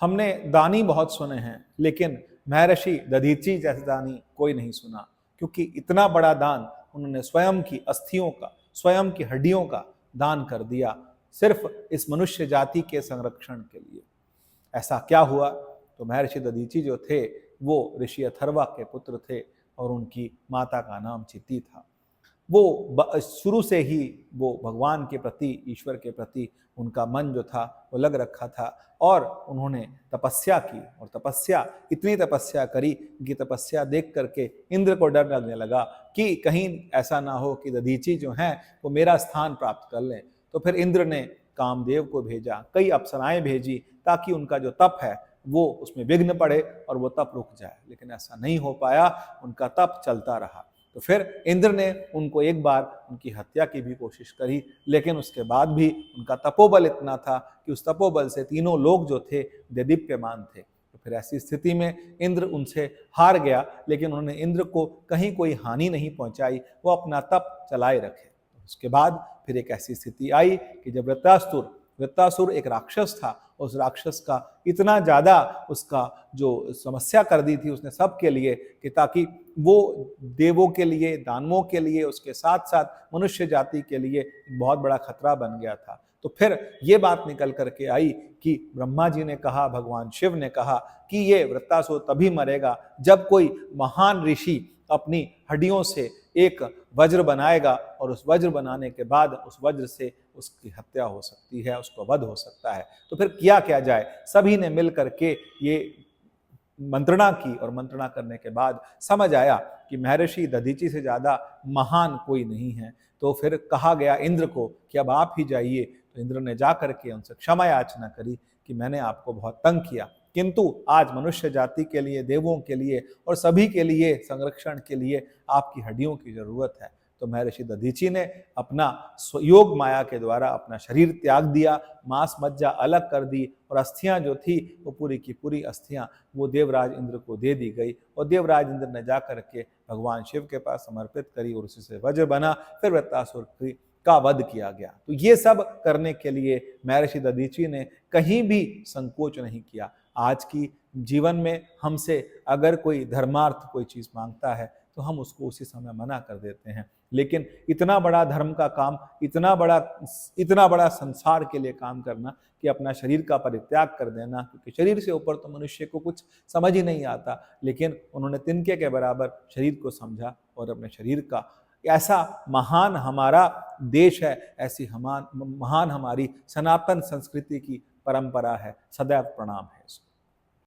हमने दानी बहुत सुने हैं, लेकिन महर्षि दधीची जैसे दानी कोई नहीं सुना, क्योंकि इतना बड़ा दान उन्होंने स्वयं की अस्थियों का, स्वयं की हड्डियों का दान कर दिया, सिर्फ इस मनुष्य जाति के संरक्षण के लिए। ऐसा क्या हुआ? तो महर्षि दधीची जो थे वो ऋषि अथर्वा के पुत्र थे और उनकी माता का नाम चित्ती था। वो शुरू से ही वो भगवान के प्रति, ईश्वर के प्रति उनका मन जो था वो लग रखा था, और उन्होंने तपस्या की, और इतनी तपस्या करी कि तपस्या देख करके इंद्र को डर लगने लगा कि कहीं ऐसा ना हो कि दधीची जो हैं वो मेरा स्थान प्राप्त कर लें। तो फिर इंद्र ने कामदेव को भेजा, कई अप्सराएं भेजी, ताकि उनका जो तप है वो उसमें विघ्न पड़े और वो तप रुक जाए, लेकिन ऐसा नहीं हो पाया, उनका तप चलता रहा। तो फिर इंद्र ने उनको एक बार उनकी हत्या की भी कोशिश करी, लेकिन उसके बाद भी उनका तपोबल इतना था कि उस तपोबल से तीनों लोग जो थे देदीप्यमान थे। तो फिर ऐसी स्थिति में इंद्र उनसे हार गया, लेकिन उन्होंने इंद्र को कहीं कोई हानि नहीं पहुंचाई, वो अपना तप चलाए रखे। उसके बाद फिर एक ऐसी स्थिति आई कि जब वृत्तासुर एक राक्षस था, उस राक्षस का इतना ज्यादा उसका जो समस्या कर दी थी उसने सबके लिए, कि ताकि वो देवों के लिए, दानवों के लिए, उसके साथ साथ मनुष्य जाति के लिए बहुत बड़ा खतरा बन गया था। तो फिर ये बात निकल करके आई कि ब्रह्मा जी ने कहा, भगवान शिव ने कहा कि ये वृत्तासुर तभी मरेगा जब कोई महान ऋषि अपनी हड्डियों से एक वज्र बनाएगा, और उस वज्र बनाने के बाद उस वज्र से उसकी हत्या हो सकती है, उसको वध हो सकता है। तो फिर किया क्या जाए? सभी ने मिल करके ये मंत्रणा की, और मंत्रणा करने के बाद समझ आया कि महर्षि दधीची से ज्यादा महान कोई नहीं है। तो फिर कहा गया इंद्र को कि अब आप ही जाइए। तो इंद्र ने जा करके उनसे क्षमा याचना करी कि मैंने आपको बहुत तंग किया, किंतु आज मनुष्य जाति के लिए, देवों के लिए और सभी के लिए, संरक्षण के लिए आपकी हड्डियों की जरूरत है। तो महर्षि दधीची ने अपना योग माया के द्वारा अपना शरीर त्याग दिया, मांस मज्जा अलग कर दी, और अस्थियां जो थी वो पूरी की पूरी अस्थियां वो देवराज इंद्र को दे दी गई, और देवराज इंद्र ने जा करके भगवान शिव के पास समर्पित करी, और उसी से वज्र बना। फिर वृत्तासुर का वध किया गया। तो ये सब करने के लिए महर्षि दधीची ने कहीं भी संकोच नहीं किया। आज की जीवन में हमसे अगर कोई धर्मार्थ कोई चीज मांगता है तो हम उसको उसी समय मना कर देते हैं, लेकिन इतना बड़ा धर्म का काम, इतना बड़ा संसार के लिए काम करना, कि अपना शरीर का परित्याग कर देना, क्योंकि शरीर से ऊपर तो मनुष्य को कुछ समझ ही नहीं आता, लेकिन उन्होंने तिनके के बराबर शरीर को समझा, और अपने शरीर का, ऐसा महान हमारा देश है, ऐसी महान हमारी सनातन संस्कृति की परंपरा है। सदैव प्रणाम है इसको।